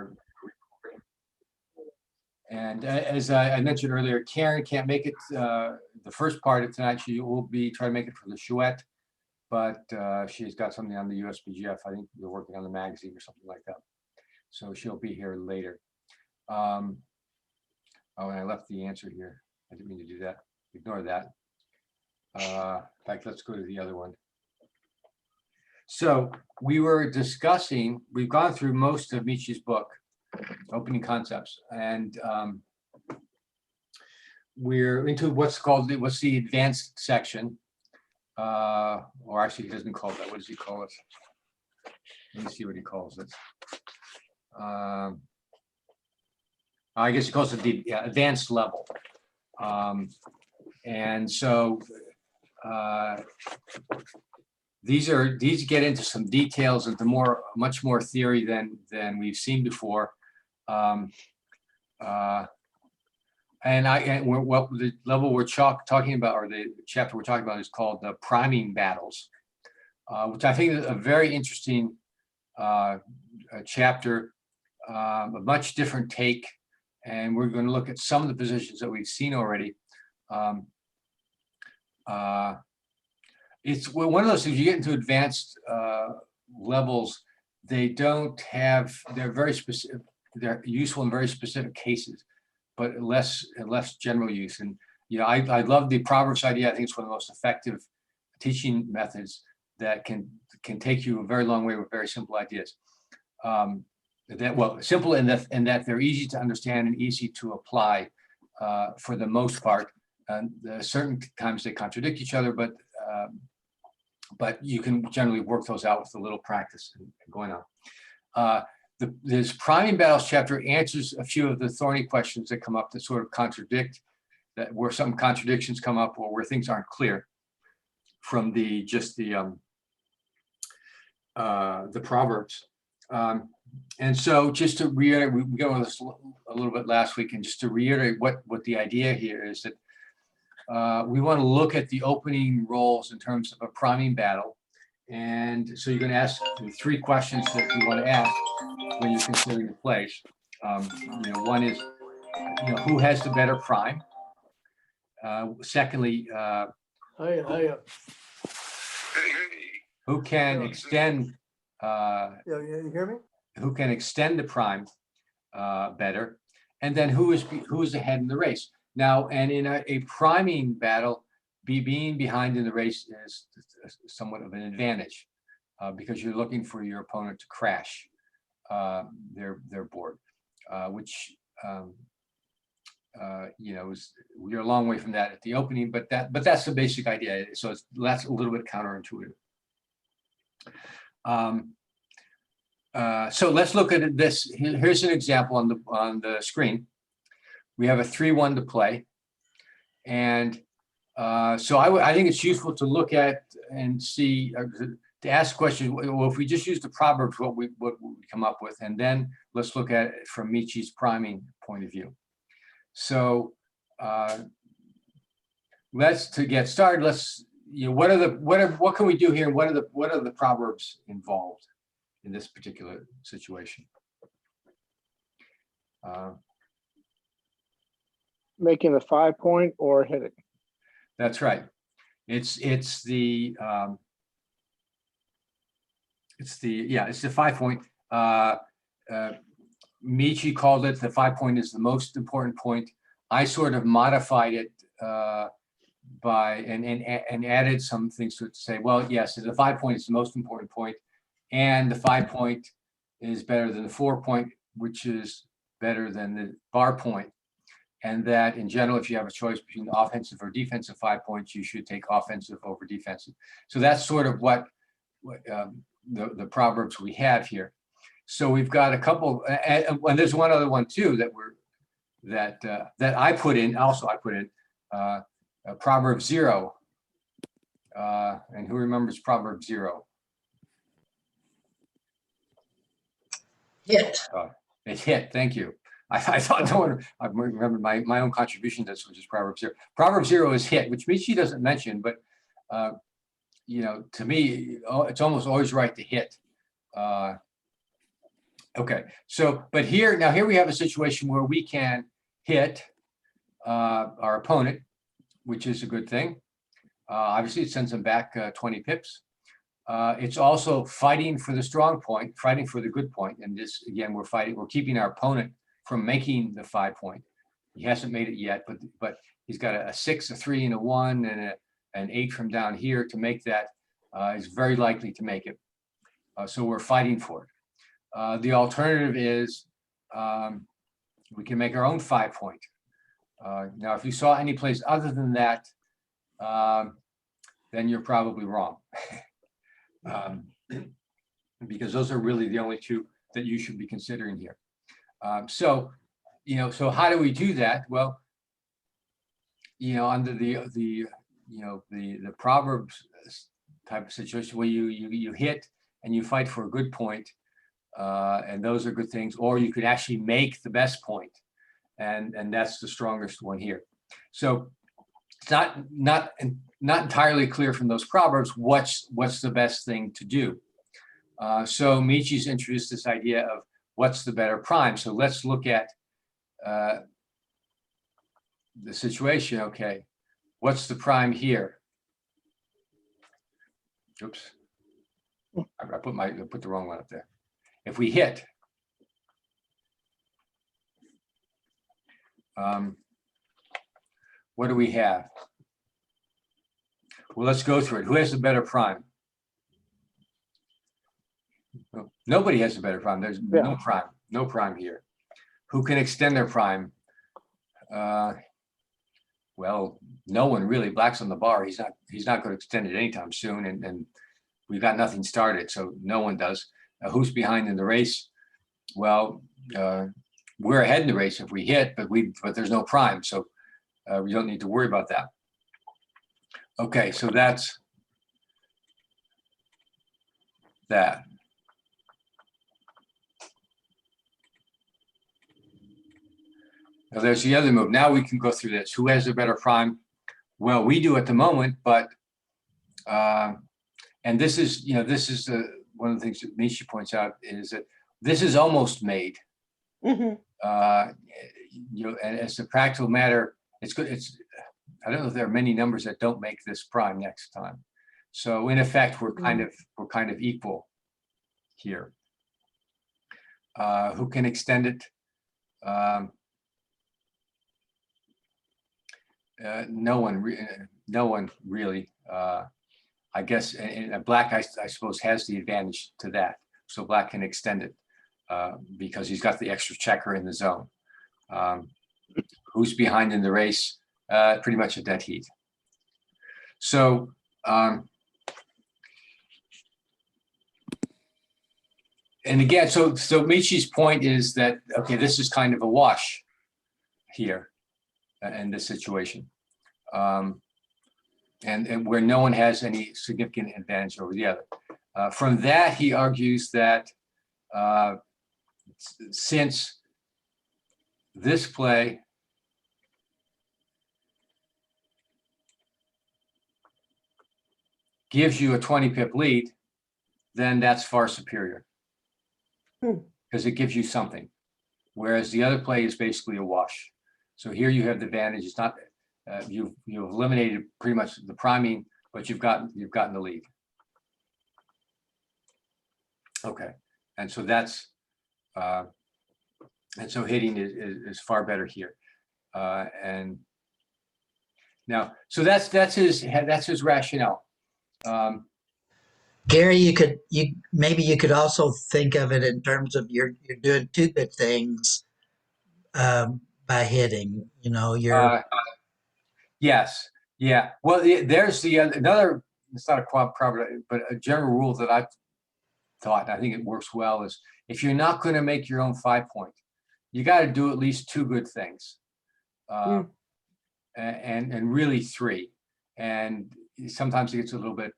our recording. And as I mentioned earlier, Karen can't make it the first part of tonight. She will be trying to make it for the Chouette, but she's got something on the USBGF. I think they're working on the magazine or something like that. So she'll be here later. Oh, and I left the answer here. I didn't mean to do that. Ignore that. In fact, let's go to the other one. So we were discussing, we've gone through most of Michi's book, Opening Concepts, and we're into what's the advanced section, or actually he doesn't call it that. What does he call it? Let me see what he calls it. I guess he calls it the advanced level. And so these get into some details into much more theory than we've seen before. And what the level we're talking about, or the chapter we're talking about, is called the priming battles, which I think is a very interesting chapter, a much different take. And we're going to look at some of the positions that we've seen already. It's one of those things, you get into advanced levels, they're very specific, they're useful in very specific cases, but less general use. And I love the Proverbs idea. I think it's one of the most effective teaching methods that can take you a very long way with very simple ideas. Simple in that they're easy to understand and easy to apply for the most part. And certain times they contradict each other, but you can generally work those out with a little practice going on. This priming battles chapter answers a few of the thorny questions that come up that sort of contradict, where some contradictions come up or where things aren't clear from the Proverbs. And so just to reiterate, we got over this a little bit last week, and just to reiterate what the idea here is that we want to look at the opening roles in terms of a priming battle. And so you're going to ask 3 questions that you want to ask when you're considering the plays. One is, who has the better prime? Secondly, who can extend? You hear me? Who can extend the prime better? And then who is ahead in the race? Now, and in a priming battle, being behind in the race is somewhat of an advantage because you're looking for your opponent to crash their board, which we're a long way from that at the opening, but that's the basic idea. So that's a little bit counterintuitive. So let's look at this. Here's an example on the screen. We have a 3-1 to play, and so I think it's useful to look at and see, to ask questions. Well, if we just use the Proverbs, what we come up with, and then let's look at it from Michi's priming point of view. So to get started, what can we do here? What are the Proverbs involved in this particular situation? Making the 5-point or hitting. That's right. It's the 5-point. Michi called it the 5-point is the most important point. I sort of modified it and added some things to it to say, well, yes, the 5-point is the most important point, and the 5-point is better than the 4-point, which is better than the bar point. And that in general, if you have a choice between offensive or defensive 5 points, you should take offensive over defensive. So that's sort of what the Proverbs we have here. So we've got a couple, and there's one other one too that I put in. Also, I put in Proverb 0. And who remembers Proverb 0? Hit. It hit. Thank you. I thought no one. I remember my own contribution to this, which is Proverb 0. Proverb 0 is hit, which Michi doesn't mention, but to me, it's almost always right to hit. Okay, so, but here, now here we have a situation where we can hit our opponent, which is a good thing. Obviously, it sends them back 20 pips. It's also fighting for the strong point, fighting for the good point. And this, again, we're keeping our opponent from making the 5 point. He hasn't made it yet, but he's got a 6, a 3, and a 1, and an 8 from down here to make that. He's very likely to make it. So we're fighting for it. The alternative is we can make our own 5 point. Now, if you saw any place other than that, then you're probably wrong. Because those are really the only two that you should be considering here. So how do we do that? Well, under the Proverbs type of situation where you hit and you fight for a good point, and those are good things, or you could actually make the best point, and that's the strongest one here. So it's not entirely clear from those Proverbs what's the best thing to do. So Michi's introduced this idea of what's the better prime. So let's look at the situation. Okay, what's the prime here? Oops, I put the wrong one up there. If we hit, what do we have? Well, let's go through it. Who has the better prime? Nobody has a better prime. There's no prime here. Who can extend their prime? Well, no one really. Black's on the bar. He's not going to extend it anytime soon, and we've got nothing started, so no one does. Who's behind in the race? Well, we're ahead in the race if we hit, but there's no prime, so we don't need to worry about that. Okay, so that's that. Now there's the other move. Now we can go through this. Who has a better prime? Well, we do at the moment, but and this is one of the things that Michi points out is that this is almost made. Mhm. And as a practical matter, it's good. I don't know if there are many numbers that don't make this prime next time. So in effect, we're kind of equal here. Who can extend it? No one really. I guess and Black, I suppose, has the advantage to that. So Black can extend it because he's got the extra checker in the zone. Who's behind in the race? Pretty much a dead heat. So and again, so Michi's point is that, okay, this is kind of a wash here in this situation. And where no one has any significant advantage over the other. From that, he argues that since this play gives you a 20 pip lead, then that's far superior because it gives you something. Whereas the other play is basically a wash. So here you have the advantage. It's not you've eliminated pretty much the priming, but you've gotten the lead. Okay, and so that's and so hitting is far better here. And now, so that's his rationale. Gary, maybe you could also think of it in terms of you're doing two good things by hitting. Yes, yeah. Well, there's another. It's not a problem, but a general rule that I've thought, and I think it works well, is if you're not going to make your own 5 point, you got to do at least two good things, and really three. And sometimes it gets a little bit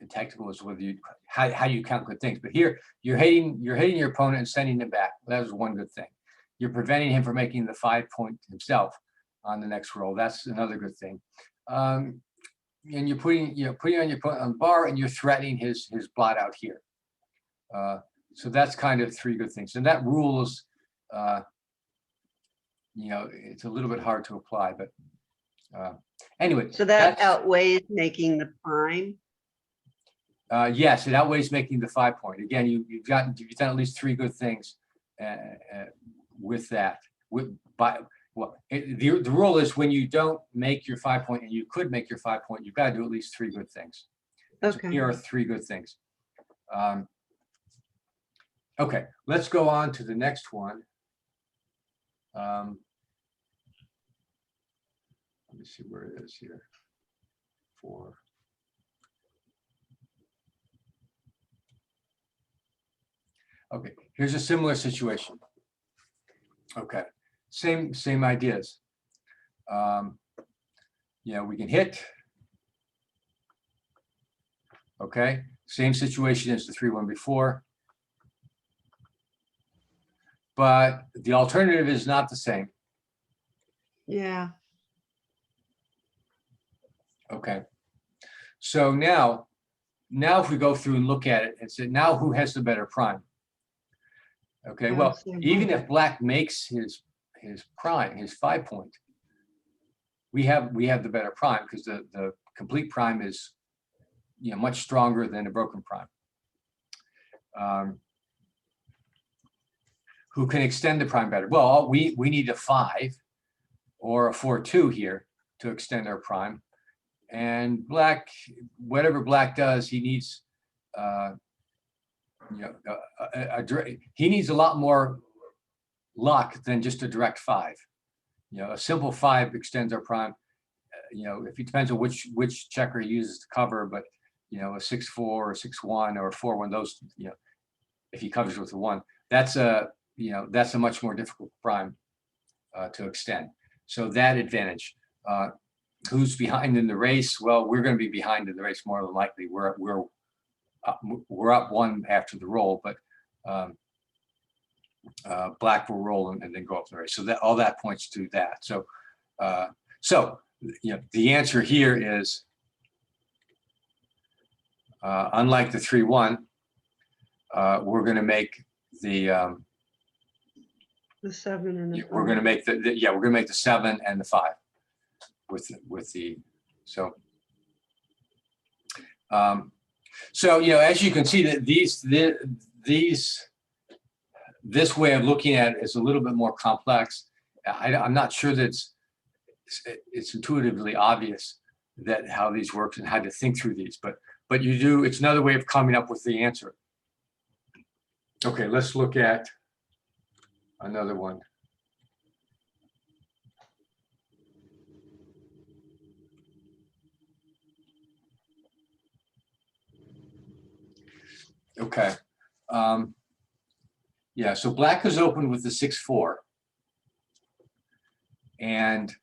technical as whether how you count good things. But here you're hitting your opponent and sending him back. That was one good thing. You're preventing him from making the 5 point himself on the next roll. That's another good thing. And you're putting on your opponent on the bar, and you're threatening his blot out here. So that's kind of three good things. And that rule is, you know, it's a little bit hard to apply, but anyway. So that that's- outweighs making the prime. Yes, it outweighs making the 5 point. Again, you've done at least three good things with that. The rule is when you don't make your 5 point and you could make your 5 point, you've got to do at least three good things. So Okay. here are three good things. Okay, let's go on to the next one. Let me see where it is here. 4. Okay, here's a similar situation. Okay, same ideas. You know, we can hit. Okay, same situation as the 3-1 before. But the alternative is not the same. Yeah. Okay. So now if we go through and look at it and say, now who has the better prime? Okay, Yeah, well, same even here. if black makes his prime, his 5 point, we have the better prime because the complete prime is, you know, much stronger than a broken prime. Who can extend the prime better? Well, we need a 5 or a 4-2 here to extend our prime. And black, whatever black does, he needs, you know, he needs a lot more luck than just a direct 5. You know, a simple 5 extends our prime. You know, if it depends on which checker he uses to cover, but you know, a 6-4 or 6-1 or 4-1, those, you know, if he covers with a 1, that's a, you know, that's a much more difficult prime to extend. So that advantage. Who's behind in the race? Well, we're going to be behind in the race more than likely. We're up 1 after the roll, but black will roll and then go up the race. So that all that points to that. So you know, the answer here is unlike the 3-1, we're going to make the The 7 and the we're going to make we're going to make the 7 and the 5 with the so. So, you know, as you can see that this way of looking at it is a little bit more complex. I'm not sure that it's intuitively obvious that how these work and how to think through these, but you do. It's another way of coming up with the answer. Okay, let's look at another one. Okay. Yeah, so black is open with the 6-4. And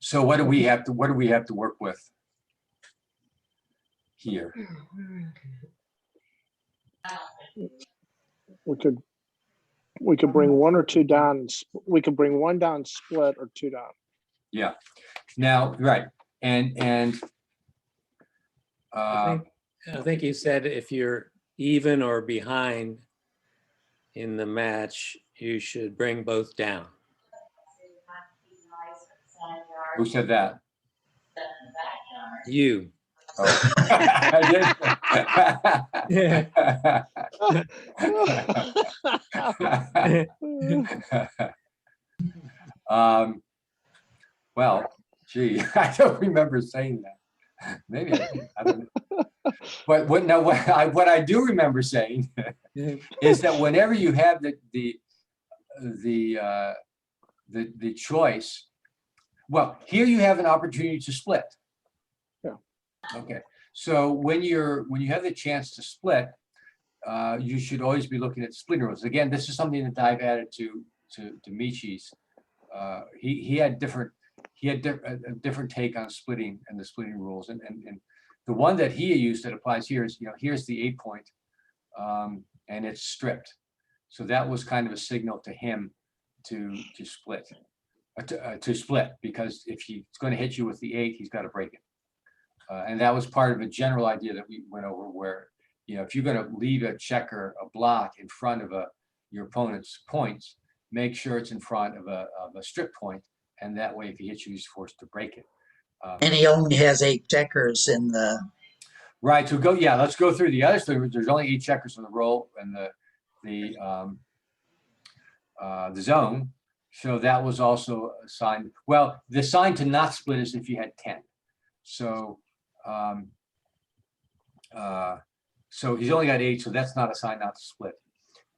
so what do we have to work with here? We could bring 1 or 2 down. We could bring 1 down split or 2 down. Yeah. Now, right. And I think you said if you're even or behind in the match, you should bring both down. who said that? You. Oh. I Yeah. did. Well, gee, I don't remember saying that. Maybe I don't know. But what I do remember saying is that whenever you have the choice, well, here you have an opportunity to split. Yeah. Okay. So when you have the chance to split, you should always be looking at splitting rules. Again, this is something that I've added to Michi's. He had a different take on splitting and the splitting rules, and the one that he used that applies here is, you know, here's the 8 point, and it's stripped. So that was kind of a signal to him to split, because if he's going to hit you with the 8, he's got to break it. And that was part of a general idea that we went over, where if you're gonna leave a checker, a block in front of your opponent's points, make sure it's in front of a strip point, and that way if he hits you, he's forced to break it. And he only has 8 checkers in the, Right, so let's go through the other thing. There's only 8 checkers in the roll and the zone. So that was also assigned. Well, the sign to not split is if you had 10. So so he's only got 8, so that's not a sign not to split.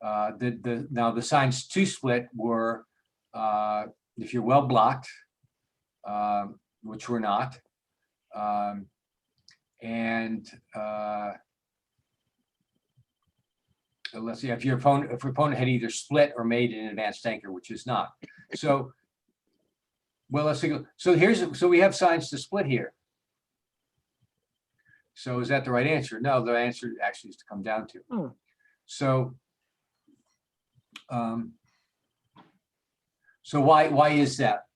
Now the signs to split were if you're well blocked, which we're not, and let's see, if your opponent had either split or made an advanced anchor, which is not. So, well, let's see. So we have signs to split here. So is that the right answer? No, the answer actually is to come down to. So, so why is that?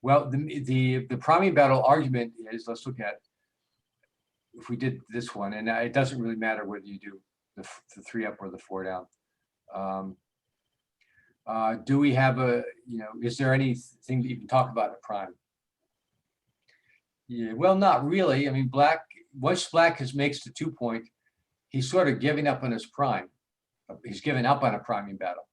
Well, the priming battle argument is, let's look at, if we did this one, and it doesn't really matter whether you do the 3 up or the 4 down. Do we have is there anything that you can talk about in a prime? Yeah, well, not really. I mean, once black makes the 2 point, he's sort of giving up on his prime. He's giving up on a priming battle.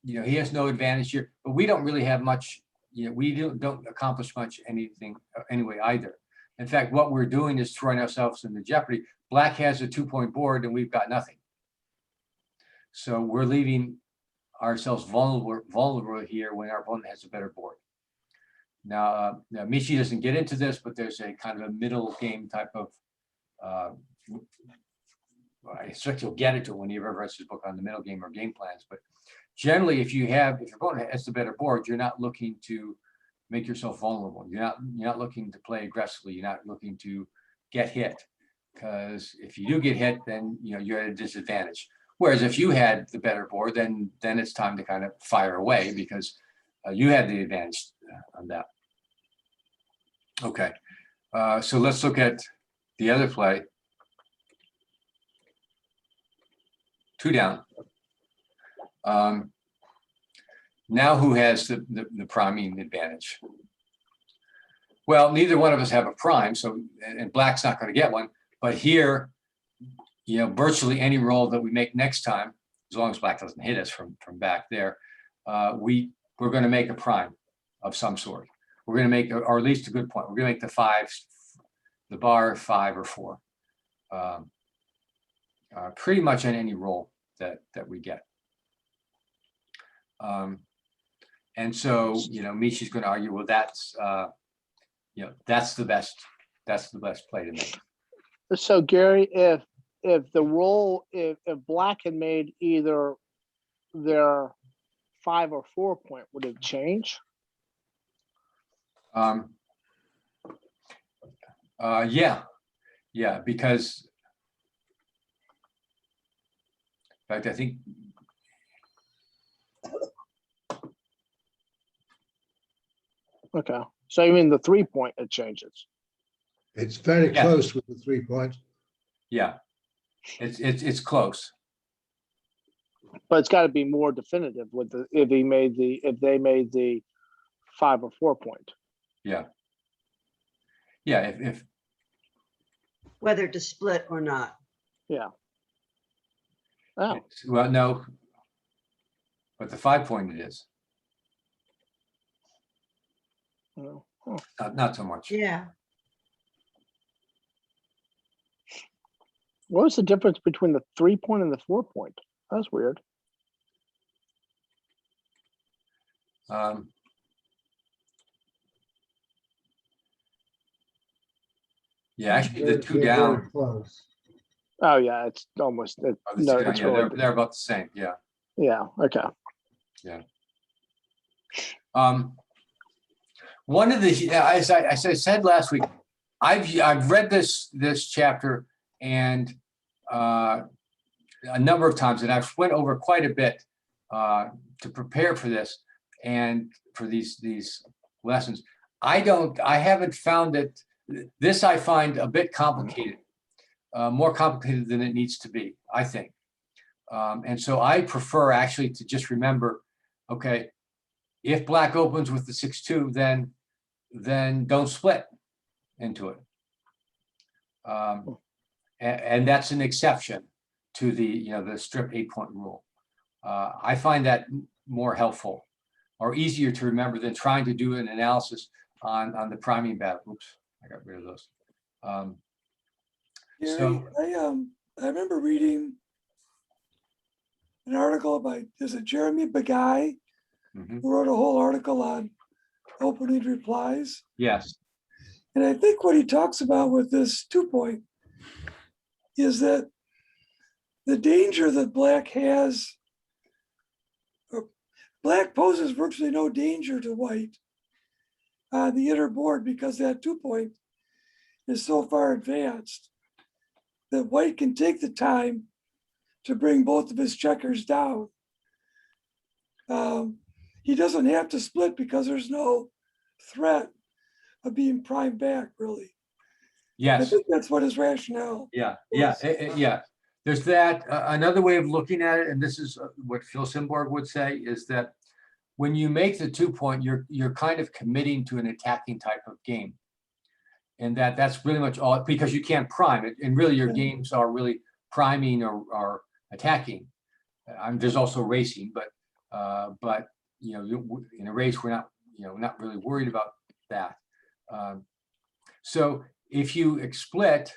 He has no advantage here, but we don't really have much. We don't accomplish much anything anyway either. In fact, what we're doing is throwing ourselves into jeopardy. Black has a 2-point board and we've got nothing. So we're leaving ourselves vulnerable here when our opponent has a better board. Now Michi doesn't get into this, but there's a kind of a middle game type of. I expect you'll get it to when you ever read his book on the middle game or game plans. But generally, if your opponent has the better board, you're not looking to make yourself vulnerable. You're not looking to play aggressively. You're not looking to get hit, because if you do get hit, then you're at a disadvantage. Whereas if you had the better board, then it's time to kind of fire away because you had the advantage on that. Okay, so let's look at the other play. 2 down. Now who has the priming advantage? Well, neither one of us have a prime, and black's not going to get one. But here, virtually any roll that we make next time, as long as black doesn't hit us from back there, we're going to make a prime of some sort. We're going to make, or at least a good point. We're going to make the bar 5 or 4. Pretty much on any roll that we get. And so, Michi's going to argue, well, that's the best play to make. So Gary, if black had made either their 5 or 4 point, would it change? Yeah, because in fact, I think. Okay, so you mean the 3 point, it changes? It's very Yeah. close with the 3 point. Yeah, it's close. But it's got to be more definitive with if they made the 5 or 4 point. Yeah, if Whether to split or not. Yeah. Oh, well, no, but the 5 point it is well, not so much. Yeah. what was the difference between the 3 point and the 4 point? That's weird. Yeah, actually, the 2 They're down. very close. Oh yeah, it's almost The no, 2 down, it's yeah, really they're about the same. Yeah. yeah. Okay. One of the, as I said last week, I've read this chapter and a number of times, and I've went over quite a bit to prepare for this and for these lessons. I haven't found it, this I find a bit complicated, more complicated than it needs to be, I think. And so I prefer actually to just remember, okay, if black opens with the 6-2, then don't split into it. And that's an exception to the strip 8-point rule. I find that more helpful or easier to remember than trying to do an analysis on the priming battle. Oops, I got rid of those. Gary, So- I remember reading an article by, is it Jeremy Begay, Mhm. who wrote a whole article on opening replies. Yes, And I think what he talks about with this 2-point is that the danger that black has, or black poses virtually no danger to white on the inner board because that 2-point is so far advanced that white can take the time to bring both of his checkers down. He doesn't have to split because there's no threat of being primed back, really. I yes. think that's what his rationale. Yeah, yeah. There's that. Another way of looking at it, and this is what Phil Simborg would say, is that when you make the 2-point, you're kind of committing to an attacking type of game, and that's really much all, because you can't prime it, and really your Yeah. games are really priming or attacking. There's also racing, but in a race we're not really worried about that. So if you split,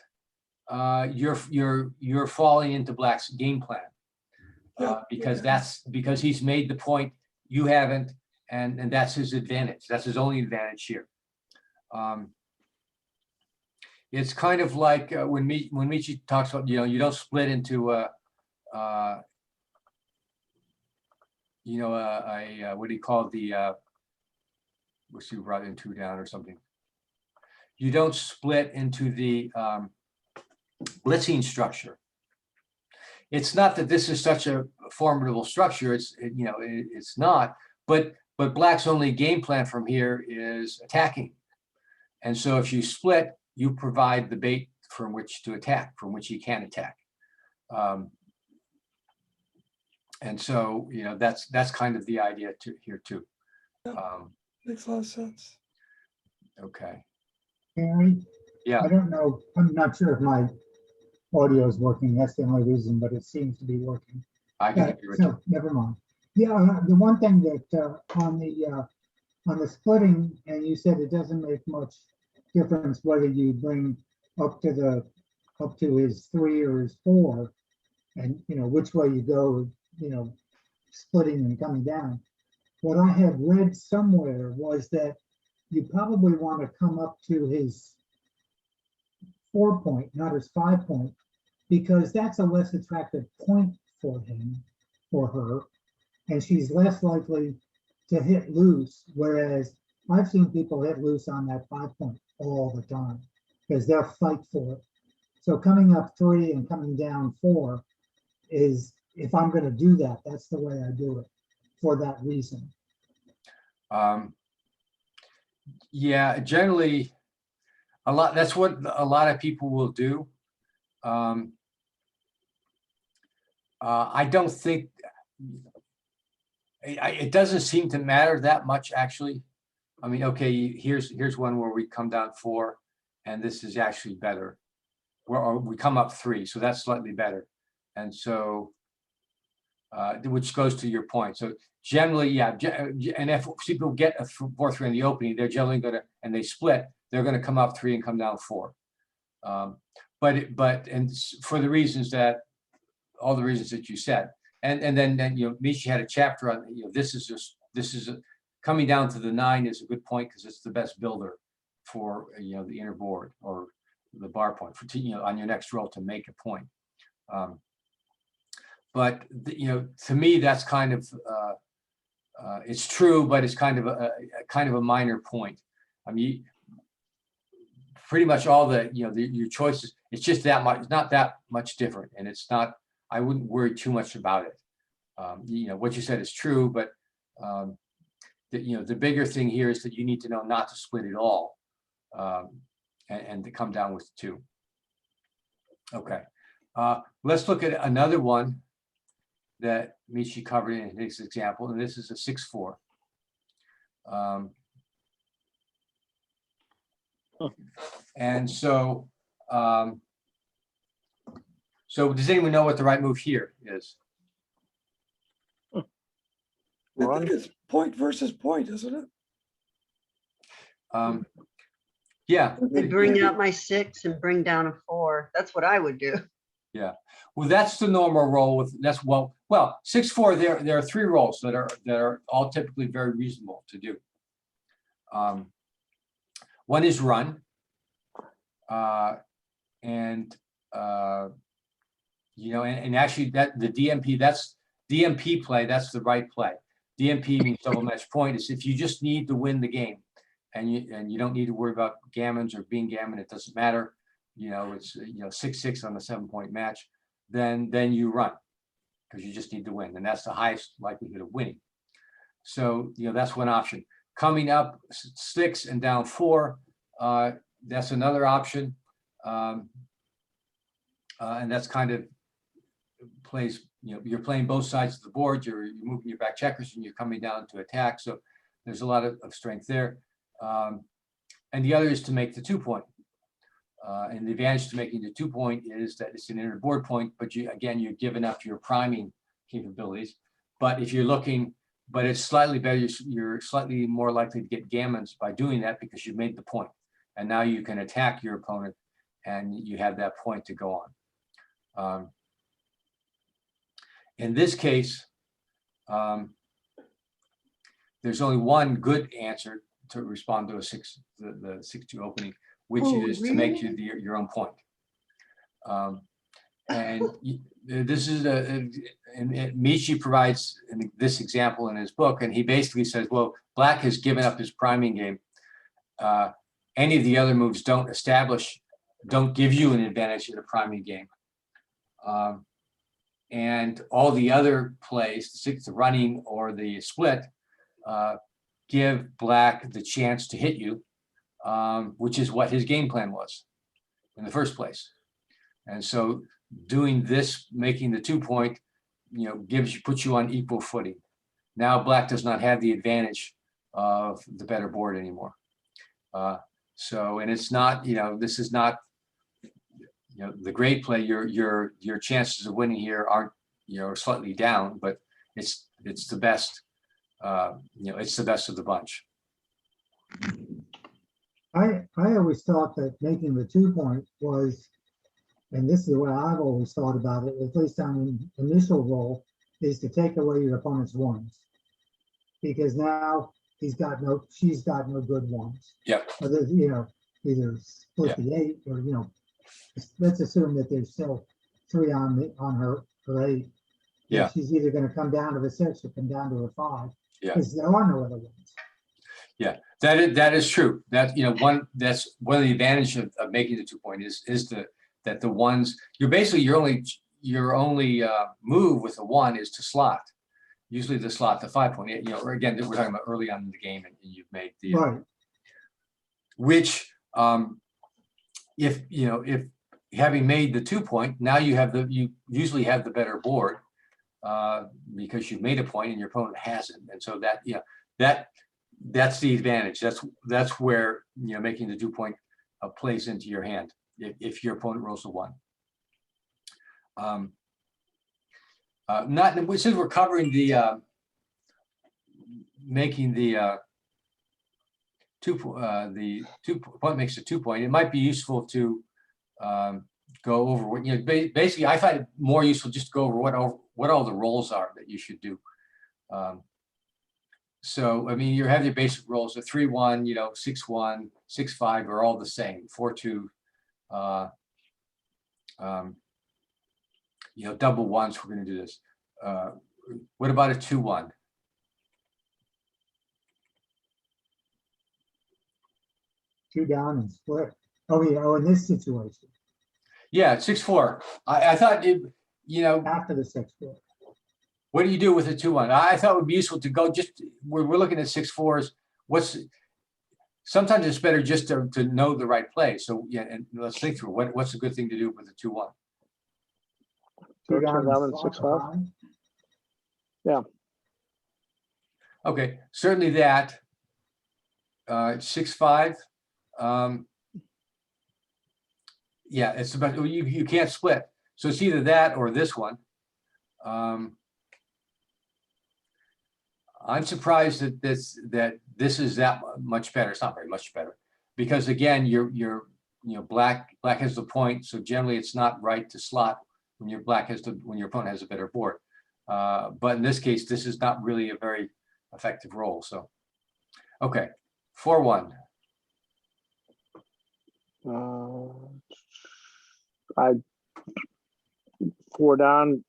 you're falling into black's game plan, because he's made the point, you haven't, and that's his advantage. That's his only advantage here. It's kind of like when Michi talks about, you don't split into what do you call the what's you brought in 2 down or something. You don't split into the blitzing structure. It's not that this is such a formidable structure. It's not. But black's only game plan from here is attacking. And so if you split, you provide the bait from which to attack, from which he can attack. And so that's kind of the idea here too. Makes a lot of sense. Okay. Gary? Yeah. I don't know, I'm not sure if my audio is working, that's the only reason, but it seems to be working. I can agree with So, you. never mind. Yeah, the one thing that on the splitting, and you said it doesn't make much difference whether you bring up to his 3 or his 4, and which way you go, splitting and coming down. What I had read somewhere was that you probably want to come up to his 4-point, not his 5-point, because that's a less attractive point for him, for her, and she's less likely to hit loose. Whereas I've seen people hit loose on that 5-point all the time because they'll fight for it. So coming up 3 and coming down 4 is, if I'm going to do that, that's the way I do it for that reason. Yeah, generally, that's what a lot of people will do. I don't think, it doesn't seem to matter that much, actually. I mean, okay, here's one where we come down 4, and this is actually better. Or we come up 3, so that's slightly better. And so, which goes to your point. So generally, yeah, and if people get a 4-3 in the opening, they're generally gonna, and they split, they're gonna come up 3 and come down 4. But for the reasons that, all the reasons that you said, and then Michi had a chapter on, this is coming down to the 9 is a good point because it's the best builder for the inner board or the bar point for on your next roll to make a point. But to me, that's kind of it's true, but it's kind of a minor point. I mean, pretty much all your choices, it's just that much, it's not that much different, and it's not. I wouldn't worry too much about it. what you said is true, but the bigger thing here is that you need to know not to split it all, and to come down with 2. Okay, let's look at another one that Michi covered in his example, and this is a 6-4. And so, so does anyone know what the right move here is? I Run. think it's point versus point, isn't it? Yeah, I bring out my 6 and bring down a 4. That's what I would do. well, that's the normal roll with, that's well, 6-4, there are 3 rolls that are all typically very reasonable to do. One is run. And actually that the DMP, that's DMP play, that's the right play. DMP means double match point. Is if you just need to win the game and you don't need to worry about gammons or being gammon, it doesn't matter. It's 6-6 on the 7-point match, then you run because you just need to win, and that's the highest likelihood of winning. So that's one option. Coming up 6 and down 4, that's another option. And that's kind of plays, you're playing both sides of the board, you're moving your back checkers and you're coming down to attack. So there's a lot of strength there. And the other is to make the 2-point. And the advantage to making the 2-point is that it's an inner board point, but you're giving up your priming capabilities. But if you're looking, but it's slightly better, you're slightly more likely to get gammons by doing that because you made the point. And now you can attack your opponent and you have that point to go on. In this case, there's only one good answer to respond to the 6-2 opening, which is to make your own point. And this is and Michi provides this example in his book, and he basically says, well, Black has given up his priming game. Any of the other moves don't give you an advantage in a priming game. And all the other plays, the running or the split, give Black the chance to hit you, which is what his game plan was in the first place. And so doing this, making the 2-point, puts you on equal footing. Now Black does not have the advantage of the better board anymore. And it's not, this is not, the great play. Your chances of winning here aren't, slightly down, but it's the best. It's the best of the bunch. I always thought that making the 2-point was, and this is the way I've always thought about it, at least on an initial roll, is to take away your opponent's ones. Because now she's got no good ones. Yep. Either split the 8 or, let's assume that there's still 3 on her 8. Yeah. She's either going to come down to the 6 or come down to a 5. Yeah. Because there are no other ones. Yeah, that is true. That's one of the advantages of making the 2-point is that the ones your only move with a 1 is to slot. Usually the slot the 5-point. Again, we're talking about early on in the game, and you've made the Right. Which if having made the 2-point, now you usually have the better board because you've made a point and your opponent hasn't, and so that's the advantage. That's where making the 2-point plays into your hand if your opponent rolls a 1. Since we're covering the making the 2-point makes a 2-point, it might be useful to go over what basically I find it more useful just to go over what all the rolls are that you should do. So, I mean, you have your basic rolls, the 3-1, 6-1, 6-5 are all the same. 4-2, double ones, we're going to do this. What about a 2-1? Two down and split. Oh, yeah. Oh, in this situation. Yeah, 6-4. I thought After the 6-4. What do you do with the 2-1? I thought it would be useful to go just, we're looking at 6-4s. Sometimes it's better just to know the right play. So yeah, and let's think through what's a good thing to do with the 2-1. Go Two turn down down and and slot 6-5. behind. Okay, certainly that. 6-5. Yeah, it's about, you can't split. So it's either that or this one. I'm surprised that this is that much better. It's not very much better. Because again, black has the point. So generally it's not right to slot when your opponent has a better board. But in this case, this is not really a very effective roll. So, okay, 4-1. I 4 down,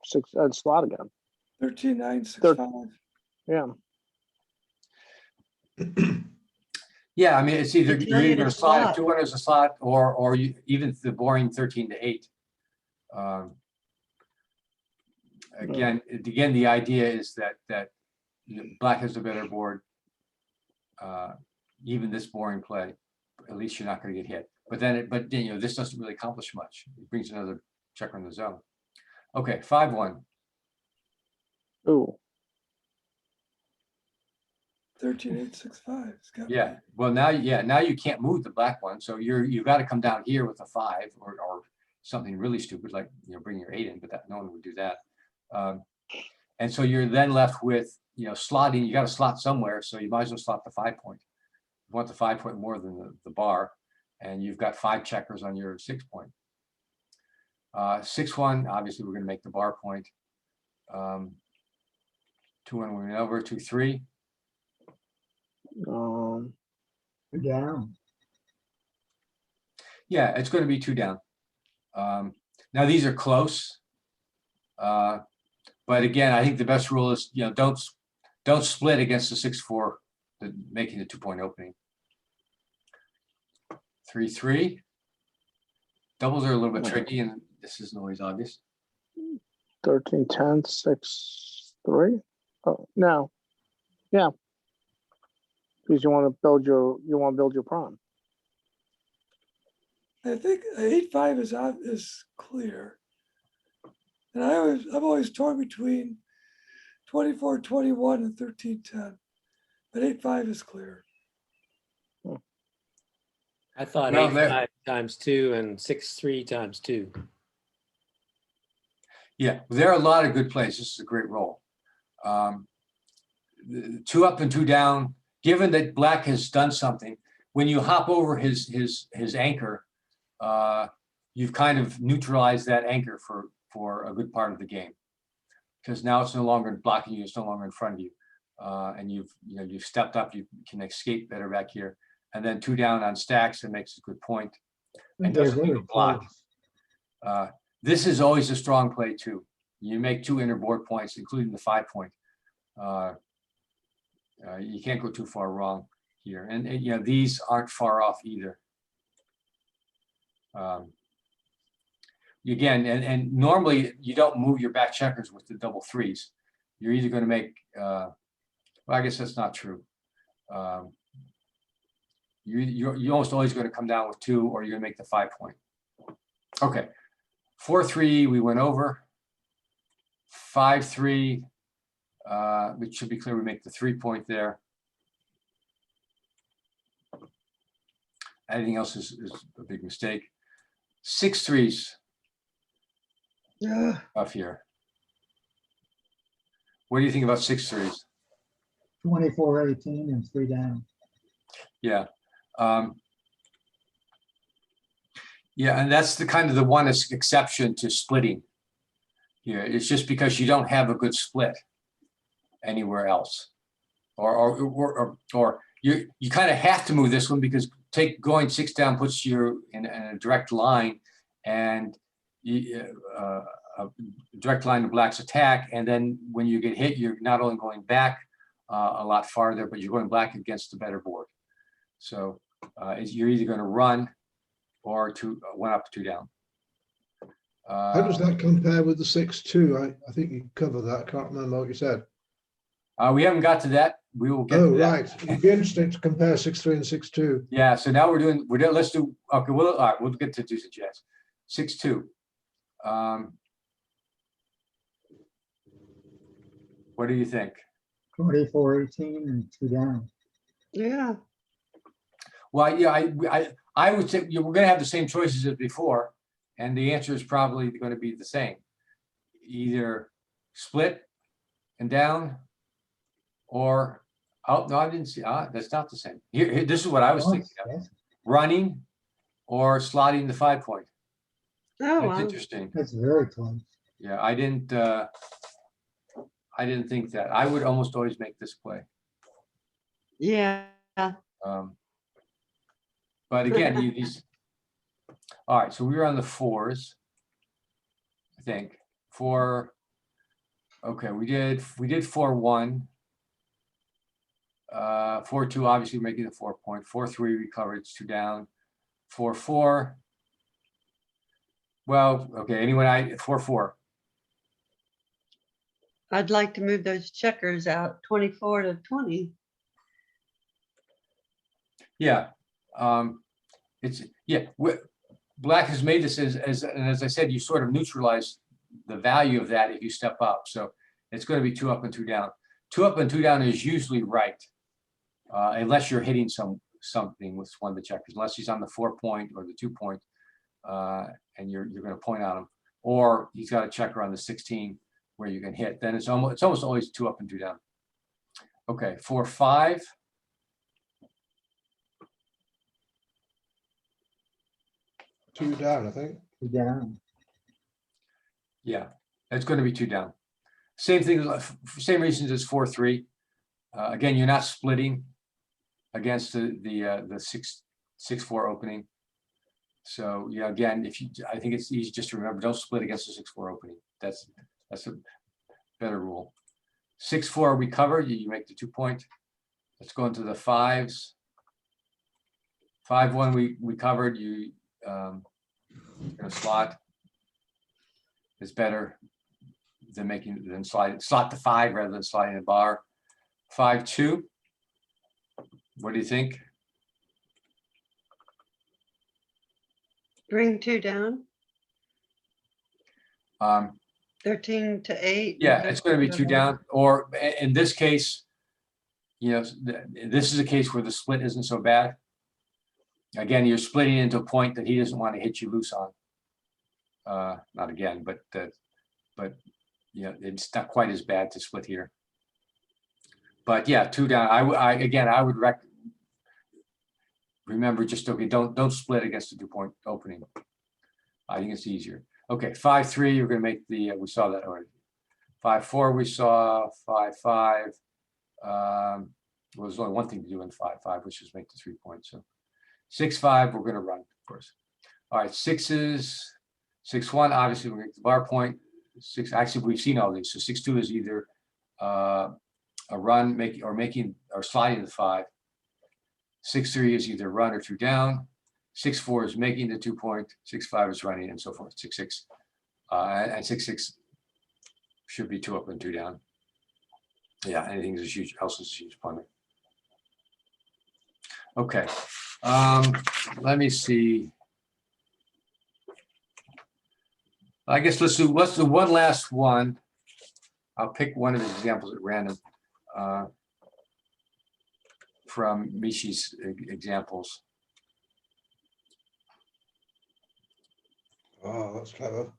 6 and slot again. 13, 9, 6, Thir- 5. Yeah. Yeah, I mean, it's either It's you're not either even gonna a slot slot. 2-1 as a slot, or you even the boring 13-8. Again, the idea is that black has a better board. Even this boring play, at least you're not going to get hit. But then this doesn't really accomplish much. It brings another checker in the zone. Okay, 5-1. Ooh. 13, 8, 6, 5. It's got Yeah. Well, now you can't move the black one, so you've got to come down here with a 5 or something really stupid like bring your 8 in, but that no one would do that. And so you're then left with slotting. You got to slot somewhere, so you might as well slot the 5-point. You want the 5-point more than the bar, and you've got 5 checkers on your 6-point. 6-1. Obviously, we're going to make the bar point. 2-1 we went over. 2-3. Um, Two down. Yeah, it's going to be 2 down. Now these are close, but again, I think the best rule is don't split against the 6-4, making the 2-point opening. 3-3. Doubles are a little bit tricky, and this isn't always obvious. 13, 10, 6, 3. Oh no. Yeah. Because you want to build your prime. I think 8-5 is clear. And I've always torn between 24-21 and 13-10. But 8-5 is clear. I thought Well, 8-5 times 2 and 6-3 times 2. Yeah, there are a lot of good plays. This is a great roll. 2 up and 2 down. Given that black has done something, when you hop over his anchor, you've kind of neutralized that anchor for a good part of the game, because now it's no longer blocking you. It's no longer in front of you, and you've stepped up. You can escape better back here, and then 2 down on stacks. It makes a good point. And They're doesn't leave very a block. close. This is always a strong play too. You make 2 inner board points, including the 5-point. You can't go too far wrong here, and these aren't far off either. Again, and normally you don't move your back checkers with the double 3s. You're either going to make. Well, I guess that's not true. You're almost always going to come down with 2, or you're going to make the 5-point. Okay, 4-3 we went over. 5-3. It should be clear we make the 3-point there. Anything else is a big mistake. 6-3s Yeah, up here. What do you think about 6-3s? 24-18 and 3 down. Yeah. Yeah, and that's the one exception to splitting here. It's just because you don't have a good split anywhere else, or you kind of have to move this one, because going 6 down puts you in a direct line, and a direct line to black's attack. And then when you get hit, you're not only going back a lot farther, but you're going black against the better board. So you're either going to run or 1 up, 2 down. How does that compare with the 6-2? I think you covered that. I can't remember what you said. We haven't got to that. We will get Oh, to that. right. It'd be interesting to compare 6-3 and 6-2. Yeah, so now let's do, okay, well, all right, we'll get to do the jazz. 6-2. What do you think? 24-18 and 2 down. Yeah, Well, yeah, I would say we're gonna have the same choices as before, and the answer is probably gonna be the same. Either split and down, or, oh, no, I didn't see, that's not the same. This is what I was thinking of, That's running or slotting the 5 point. oh, That's wow. interesting. that's very close. Yeah, I didn't think that. I would almost always make this play. Yeah, But again, all right, so we were on the 4s, I think. Okay, we did 4-1. 4-2, obviously making the 4 point. 4-3, we covered, it's 2 down. 4-4. Well, okay, anyone, 4-4. I'd like to move those checkers out 24-20. Yeah, Black has made this and as I said, you sort of neutralize the value of that if you step up. So it's going to be 2 up and 2 down. 2 up and 2 down is usually right, unless you're hitting something with one of the checkers, unless he's on the 4 point or the 2 point, and you're going to point on him, or he's got a checker on the 16 where you can hit. Then it's almost always 2 up and 2 down. Okay, 4-5. Two down, I think. 2 down. Yeah, it's going to be 2 down. Same thing, same reasons as 4-3. Again, you're not splitting against the 6-4 opening. So yeah, again, I think it's easy just to remember, don't split against the 6-4 opening. That's a better rule. 6-4 we covered. You make the 2 point. Let's go into the 5s. 5-1 we covered. You slot is better than slot the 5 rather than sliding the bar. 5-2. What do you think? Bring 2 down, 13-8. Yeah, it's going to be 2 down, or in this case, this is a case where the split isn't so bad. Again, you're splitting into a point that he doesn't want to hit you loose on. Not again, but it's not quite as bad to split here. But yeah, 2 down. I would remember just, okay, don't split against the 2 point opening. I think it's easier. Okay, 5-3, you're going to make we saw that already. 5-4, we saw. 5-5. Well, there's only one thing to do in 5-5, which is make the 3 points. So 6-5, we're going to run, of course. All right, 6s. 6-1, obviously, we make the bar point. 6, actually, we've seen all these. So 6-2 is either a run, or sliding the 5. 6-3 is either run or 2 down. 6-4 is making the 2 point. 6-5 is running, and so forth. 6-6 and 6-6 should be 2 up and 2 down. Yeah, anything else is a huge punter. Okay, let me see. I guess let's do one last one. I'll pick one of the examples at random from Michi's examples. Oh, that's clever.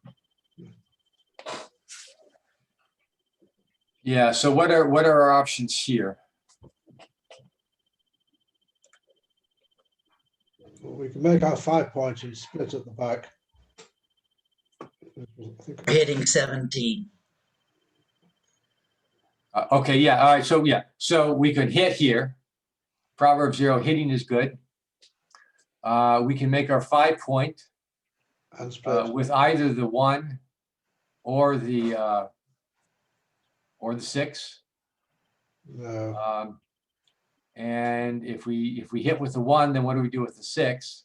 Yeah, so what are our options here? Well, we can make our 5 points and split at the back. I think Hitting 17. Okay, yeah, all right, so yeah, so we could hit here. Proverb 0, hitting is good. We can make our 5 point and split. with either the 1 or the 6. No. And if we hit with the 1, then what do we do with the 6?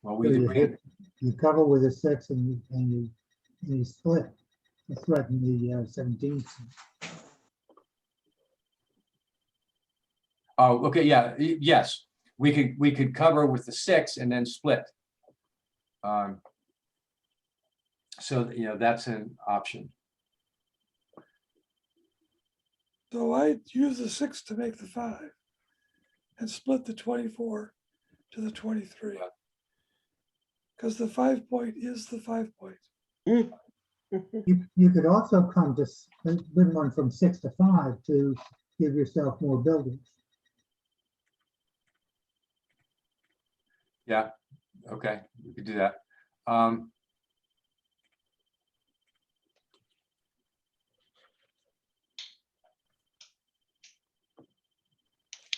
Well, we So either you bring hit, it, You cover with a 6 and you split to threaten the 17. Oh, okay, yeah, yes, we could cover with the 6 and then split. So, you know, that's an option. So I use the 6 to make the 5 and split the 24 to the 23. Yeah. Because the 5 point is the 5 point. You could also come to split one from 6 to 5 to give yourself more buildings. Yeah, okay, we could do that.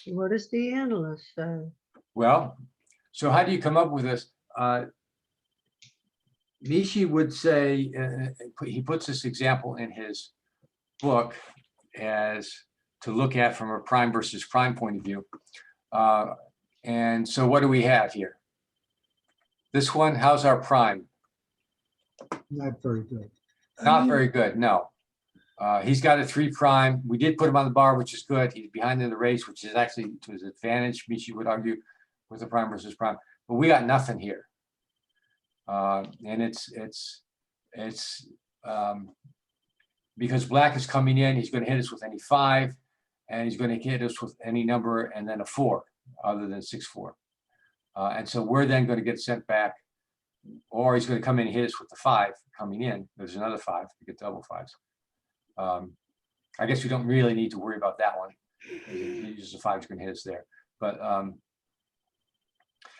What does the analyst say? Well, so how do you come up with this? Michi would say, he puts this example in his book as to look at from a prime versus prime point of view. And so what do we have here? This one, how's our prime? Not very good. Not very good, no. He's got a 3 prime. We did put him on the bar, which is good. He's behind in the race, which is actually to his advantage, Michi would argue, with the prime versus prime. But we got nothing here. And it's because black is coming in, he's going to hit us with any 5, and he's going to hit us with any number and then a 4, other than 6-4. And so we're then going to get sent back, or he's going to come in and hit us with the 5 coming in. There's another 5, we get double 5s. I guess we don't really need to worry about that one. He uses the 5, he's going to hit us there. But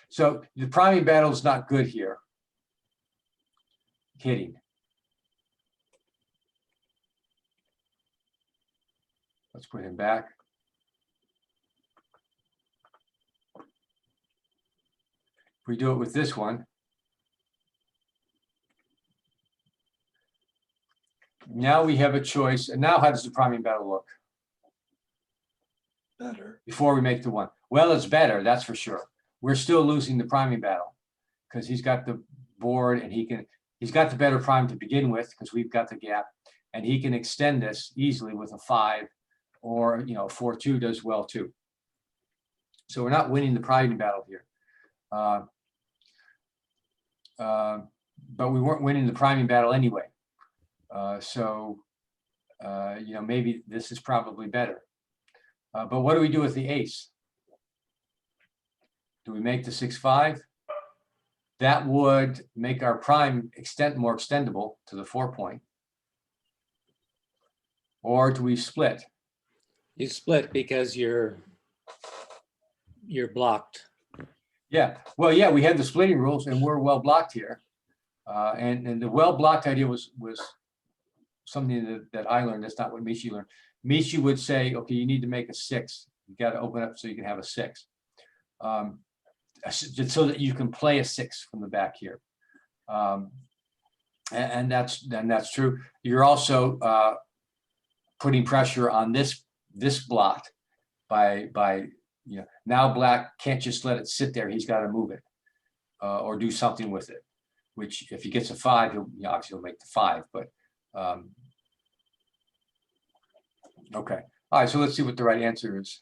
so the priming battle is not good here. Hitting. Let's put him back. If we do it with this one, now we have a choice. And now how does the priming battle look? Better. Before we make the 1. Well, it's better, that's for sure. We're still losing the priming battle because he's got the board and he's got the better prime to begin with because we've got the gap, and he can extend this easily with a 5, or, you know, 4-2 does well too. So we're not winning the priming battle here. But we weren't winning the priming battle anyway. So you know, maybe this is probably better. But what do we do with the ace? Do we make the 6-5? That would make our prime more extendable to the 4 point. Or do we split? You split because you're blocked. Yeah, well, yeah, we have the splitting rules and we're well blocked here. And the well blocked idea was something that I learned. That's not what Michi learned. Michi would say, okay, you need to make a 6. You got to open up so you can have a 6. So that you can play a 6 from the back here. And that's true. You're also putting pressure on this blot by you know, now black can't just let it sit there. He's got to move it or do something with it, which if he gets a 5, obviously he'll make the 5, but okay. All right, so let's see what the right answer is.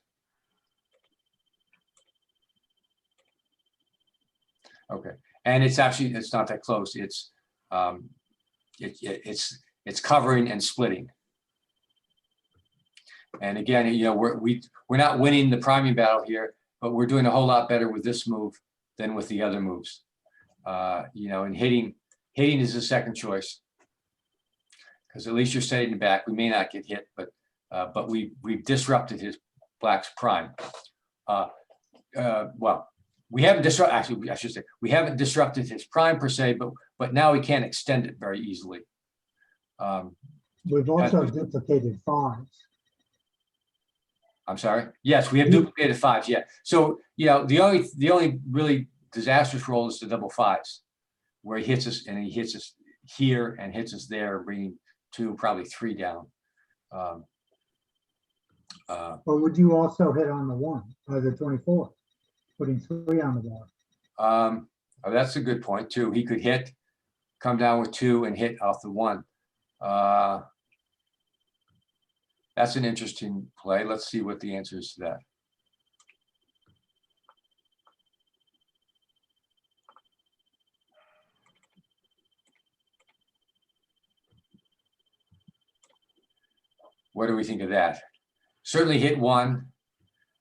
Okay, and it's not that close. It's it's covering and splitting. And again, you know, we're not winning the priming battle here, but we're doing a whole lot better with this move than with the other moves. You know, and hitting is the second choice because at least you're setting it back. We may not get hit, but we've disrupted his black's prime. Well, we haven't disrupted. Actually, I should say we haven't disrupted his prime per se, but now we can't extend it very easily. We've also duplicated 5s. I'm sorry. Yes, we have duplicated 5s. Yeah. So you know, the only really disastrous roll is the double 5s, where he hits us and he hits us here and hits us there, bringing 2, probably 3 down. Or would you also hit on the 1 or the 24, putting 3 on the board? Oh, that's a good point too. He could hit, come down with 2 and hit off the 1. That's an interesting play. Let's see what the answer is to that. What do we think of that? Certainly hit 1,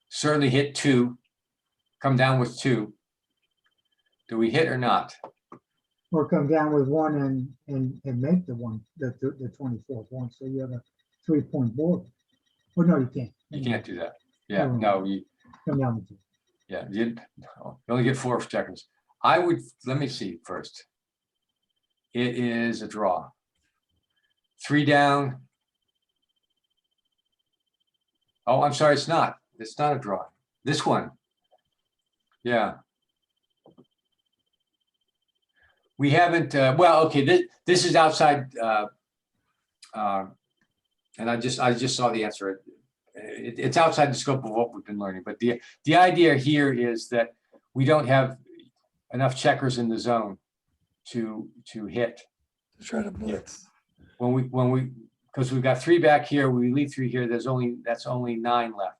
certainly hit 2, come down with 2. Do we hit or not? Or come down with 1 and make the 24th one, so you have a 3-point board. Oh, no, you can't. You can't do that. Yeah, Oh. no, you, Come down with 2. yeah, you only get 4 checkers. I would, let me see first. It is a draw. 3 down. Oh, I'm sorry, it's not. It's not a draw. This one. Yeah. We haven't, well, okay, this is outside, and I just saw the answer. It's outside the scope of what we've been learning, but the idea here is that we don't have enough checkers in the zone to hit. To try to blitz. When we, because we've got 3 back here, we leave 3 here, that's only 9 left.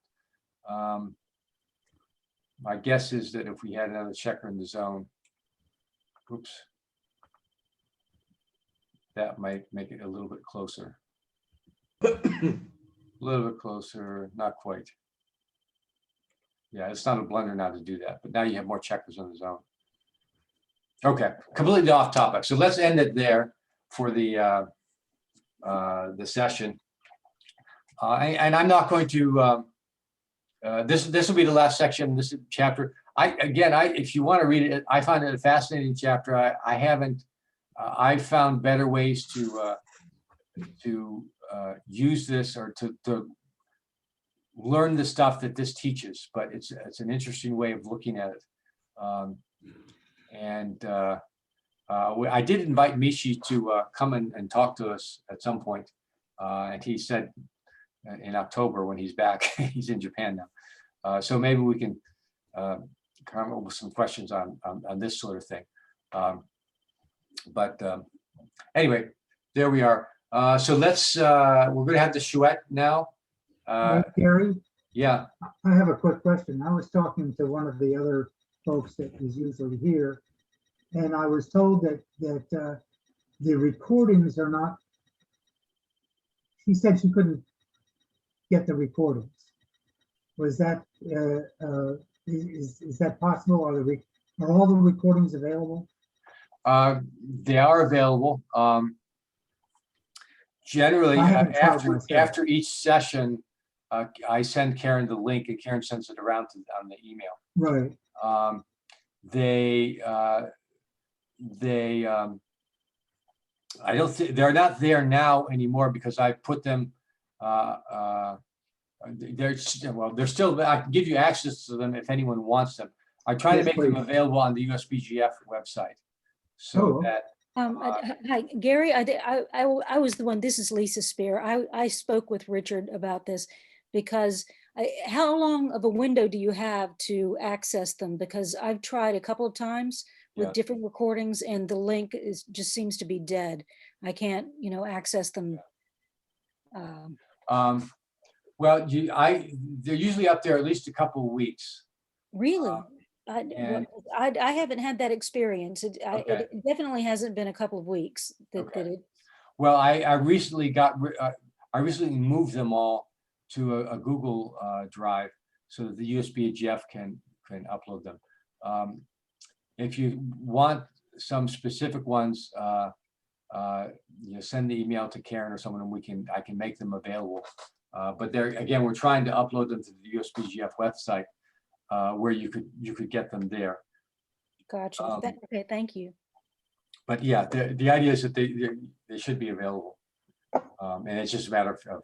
My guess is that if we had another checker in the zone, oops, that might make it a little bit closer. A little bit closer, not quite. Yeah, it's not a blunder now to do that, but now you have more checkers in the zone. Okay, completely off topic. So let's end it there for the session. And I'm not going to, this will be the last section, this chapter. If you want to read it, I find it a fascinating chapter. I found better ways to use this or to learn the stuff that this teaches, but it's an interesting way of looking at it. I did invite Michi to come and talk to us at some point. And he said in October when he's back, he's in Japan now. So maybe we can come up with some questions on this sort of thing. Anyway, there we are. So let's, we're going to have the Chouette now. Gary, Yeah, I have a quick question. I was talking to one of the other folks that is usually here, and I was told that the recordings are not. She said she couldn't get the recordings. Was that is that possible? Are all the recordings available? they are available. Generally, I haven't tried myself. after each session, I send Karen the link and Karen sends it around on the email. Right. I don't think they're not there now anymore because I put them. They're still. I can give you access to them if anyone wants them. I try to Yes, make them please. available on the USBGF website, so Oh. that. Hi, Gary, I was the one, this is Lisa Spear. I spoke with Richard about this because how long of a window do you have to access them? Because I've tried a couple of times with Yeah. different recordings and the link just seems to be dead. I can't, access them. Well, they're usually up there at least a couple of weeks. Really? and- I haven't had that experience. Okay. It definitely hasn't been a couple of weeks that Okay. it. Well, I recently I recently moved them all to a Google Drive so that the USBGF can upload them. If you want some specific ones, send the email to Karen or someone, and I can make them available. But again, we're trying to upload them to the USBGF website where you could get them there. Gotcha. Okay, thank you. But yeah, the idea is that they should be available. And it's just a matter of